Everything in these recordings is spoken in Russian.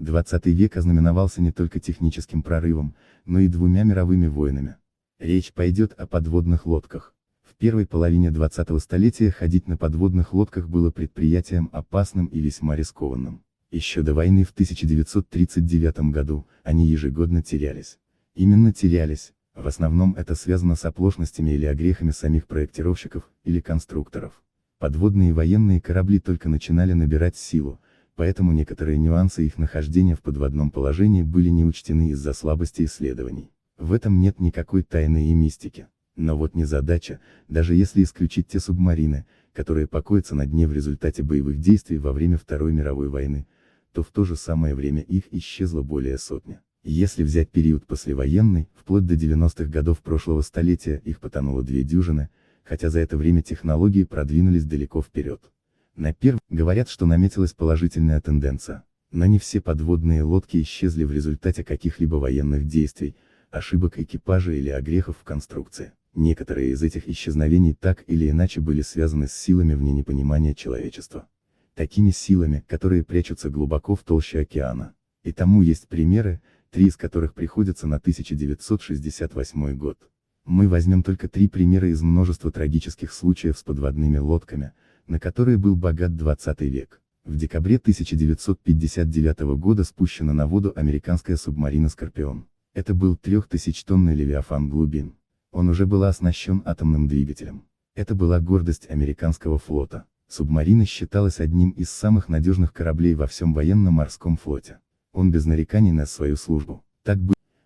20 век ознаменовался не только техническим прорывом, но и двумя мировыми войнами. Речь пойдет о подводных лодках. В первой половине 20-го столетия ходить на подводных лодках было предприятием опасным и весьма рискованным. Еще до войны в 1939 году, они ежегодно терялись. Именно терялись, в основном это связано с оплошностями или огрехами самих проектировщиков, или конструкторов. Подводные военные корабли только начинали набирать силу, поэтому некоторые нюансы их нахождения в подводном положении были не учтены из-за слабости исследований. В этом нет никакой тайны и мистики. Но вот незадача, даже если исключить те субмарины, которые покоятся на дне в результате боевых действий во время Второй мировой войны, то в то же самое время их исчезло более сотни. Если взять период послевоенный, вплоть до 90-х годов прошлого столетия их потонуло 2 дюжины, хотя за это время технологии продвинулись далеко вперед. Говорят, что наметилась положительная тенденция. Но не все подводные лодки исчезли в результате каких-либо военных действий, ошибок экипажа или огрехов в конструкции. Некоторые из этих исчезновений так или иначе были связаны с силами вне непонимания человечества. Такими силами, которые прячутся глубоко в толще океана. И тому есть примеры, 3 из которых приходятся на 1968 год. Мы возьмем только 3 примера из множества трагических случаев с подводными лодками, на которые был богат 20 век. В декабре 1959 года спущена на воду американская субмарина «Скорпион». Это был 3000-тонный левиафан глубин. Он уже был оснащен атомным двигателем. Это была гордость американского флота. Субмарина считалась одним из самых надежных кораблей во всем военно-морском флоте. Он без нареканий нес свою службу.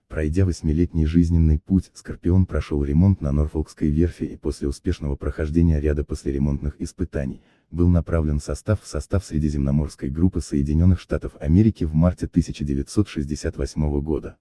Пройдя 8-летний жизненный путь, «Скорпион» прошел ремонт на Норфолкской верфи и после успешного прохождения ряда послеремонтных испытаний, был направлен в состав Средиземноморской группы Соединенных Штатов Америки в марте 1968 года.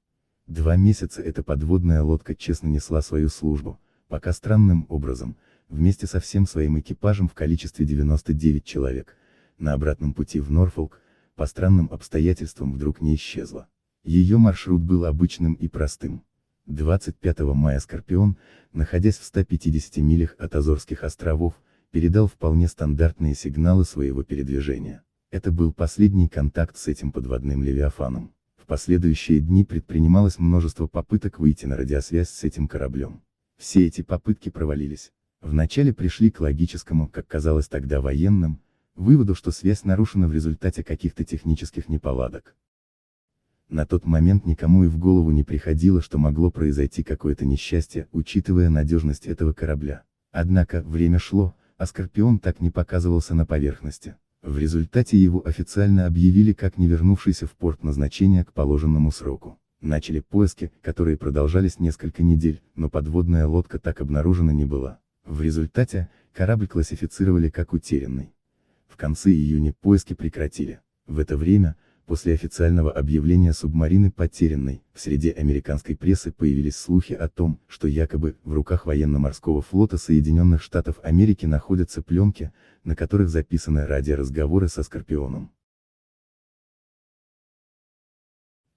2 месяца эта подводная лодка честно несла свою службу, пока странным образом, вместе со всем своим экипажем в количестве 99 человек, на обратном пути в Норфолк, по странным обстоятельствам вдруг не исчезла. Ее маршрут был обычным и простым. 25 мая «Скорпион», находясь в 150 милях от Азорских островов, передал вполне стандартные сигналы своего передвижения. Это был последний контакт с этим подводным левиафаном. В последующие дни предпринималось множество попыток выйти на радиосвязь с этим кораблем. Все эти попытки провалились. Вначале пришли к логическому, как казалось тогда военным, выводу, что связь нарушена в результате каких-то технических неполадок. На тот момент никому и в голову не приходило, что могло произойти какое-то несчастье, учитывая надежность этого корабля. Однако, время шло, а «Скорпион» так не показывался на поверхности. В результате его официально объявили как не вернувшийся в порт назначения к положенному сроку. Начали поиски, которые продолжались несколько недель, но подводная лодка так обнаружена не была. В результате, корабль классифицировали как утерянный. В конце июня поиски прекратили. В это время, после официального объявления субмарины потерянной, в среде американской прессы появились слухи о том, что якобы в руках военно-морского флота Соединенных Штатов Америки находятся пленки, на которых записаны радиоразговоры со «Скорпионом».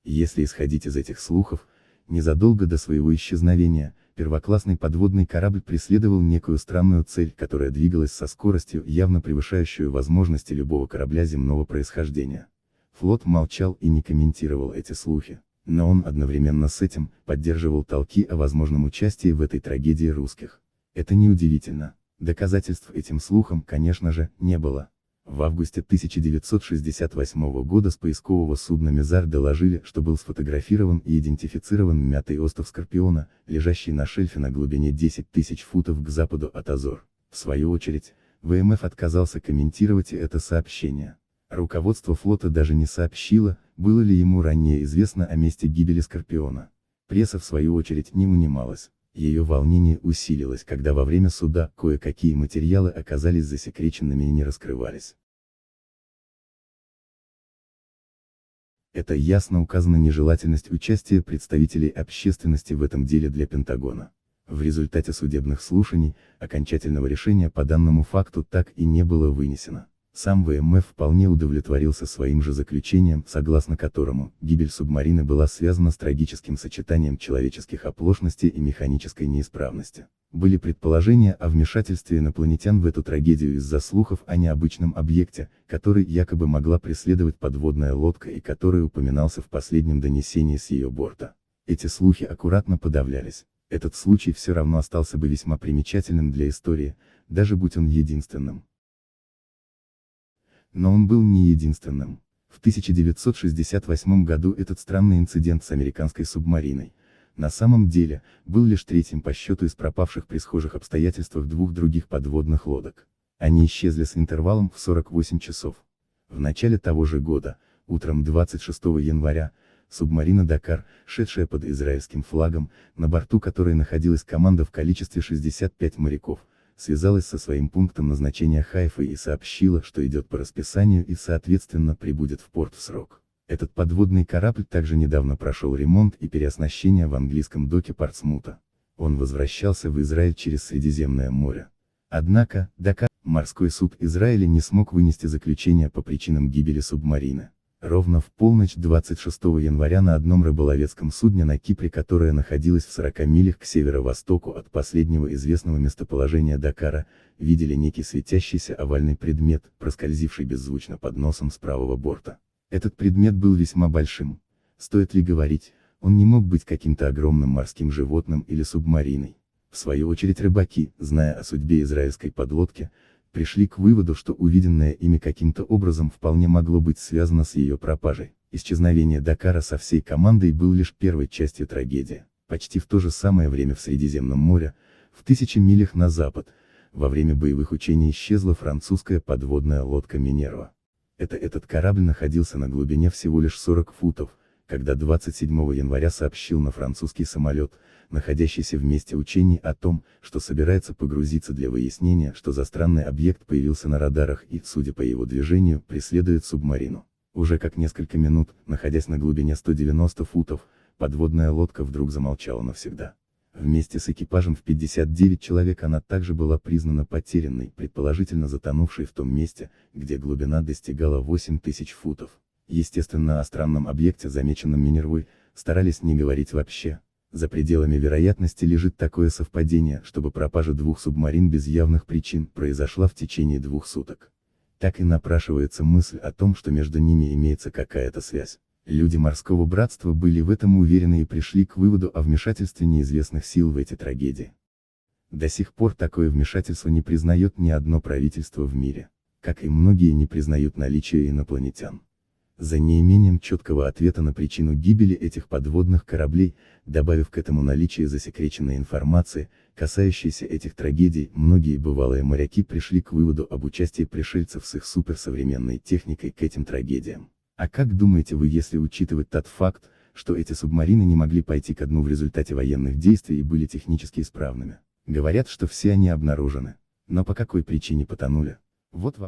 Если исходить из этих слухов, незадолго до своего исчезновения, первоклассный подводный корабль преследовал некую странную цель, которая двигалась со скоростью, явно превышающую возможности любого корабля земного происхождения. Флот молчал и не комментировал эти слухи, но он одновременно с этим поддерживал толки о возможном участии в этой трагедии русских. Это неудивительно. Доказательств этим слухам, конечно же, не было. В августе 1968 года с поискового судна «Мизар» доложили, что был сфотографирован и идентифицирован мятый остов «Скорпиона», лежащий на шельфе на глубине 10 тысяч футов к западу от Азор. В свою очередь, ВМФ отказался комментировать это сообщение. Руководство флота даже не сообщило, было ли ему ранее известно о месте гибели «Скорпиона». Пресса в свою очередь не унималась. Ее волнение усилилось, когда во время суда кое-какие материалы оказались засекреченными и не раскрывались. Это ясно указана нежелательность участия представителей общественности в этом деле для Пентагона. В результате судебных слушаний, окончательного решения по данному факту так и не было вынесено. Сам ВМФ вполне удовлетворился своим же заключением, согласно которому, гибель субмарины была связана с трагическим сочетанием человеческих оплошностей и механической неисправности. Были предположения о вмешательстве инопланетян в эту трагедию из-за слухов о необычном объекте, который якобы могла преследовать подводная лодка и который упоминался в последнем донесении с ее борта. Эти слухи аккуратно подавлялись. Этот случай все равно остался бы весьма примечательным для истории, даже будь он единственным. Но он был не единственным. В 1968 году этот странный инцидент с американской субмариной, на самом деле, был лишь третьим по счету из пропавших при схожих обстоятельствах двух других подводных лодок. Они исчезли с интервалом в 48 часов. В начале того же года, утром 26 января, субмарина «Дакар», шедшая под израильским флагом, на борту которой находилась команда в количестве 65 моряков, связалась со своим пунктом назначения Хайфой и сообщила, что идет по расписанию и соответственно прибудет в порт в срок. Этот подводный корабль также недавно прошел ремонт и переоснащение в английском доке Портсмута. Он возвращался в Израиль через Средиземное море. Однако, Дакар, морской суд Израиля не смог вынести заключение по причинам гибели субмарины. Ровно в полночь 26 января на одном рыболовецком судне на Кипре, которое находилось в 40 милях к северо-востоку от последнего известного местоположения Дакара, видели некий светящийся овальный предмет, проскользивший беззвучно под носом с правого борта. Этот предмет был весьма большим. Стоит ли говорить, он не мог быть каким-то огромным морским животным или субмариной. В свою очередь рыбаки, зная о судьбе израильской подлодки, пришли к выводу, что увиденное ими каким-то образом вполне могло быть связано с ее пропажей. Исчезновение Дакара со всей командой был лишь первой частью трагедии. Почти в то же самое время в Средиземном море, в 1000 милях на запад, во время боевых учений исчезла французская подводная лодка Минерва. Этот корабль находился на глубине всего лишь 40 футов, когда 27 января сообщил на французский самолет, находящийся в месте учений, о том, что собирается погрузиться для выяснения, что за странный объект появился на радарах и, судя по его движению, преследует субмарину. Уже как несколько минут, находясь на глубине 190 футов, подводная лодка вдруг замолчала навсегда. Вместе с экипажем в 59 человек она также была признана потерянной, предположительно затонувшей в том месте, где глубина достигала 8000 футов. Естественно, о странном объекте, замеченном Минервой, старались не говорить вообще. За пределами вероятности лежит такое совпадение, чтобы пропажа двух субмарин без явных причин произошла в течение 2 суток. Так и напрашивается мысль о том, что между ними имеется какая-то связь. Люди морского братства были в этом уверены и пришли к выводу о вмешательстве неизвестных сил в эти трагедии. До сих пор такое вмешательство не признает ни одно правительство в мире, как и многие не признают наличие инопланетян. За неимением четкого ответа на причину гибели этих подводных кораблей, добавив к этому наличие засекреченной информации, касающейся этих трагедий, многие бывалые моряки пришли к выводу об участии пришельцев с их суперсовременной техникой к этим трагедиям. А как думаете вы, если учитывать тот факт, что эти субмарины не могли пойти ко дну в результате военных действий и были технически исправными? Говорят, что все они обнаружены. Но по какой причине потонули? Вот вопрос.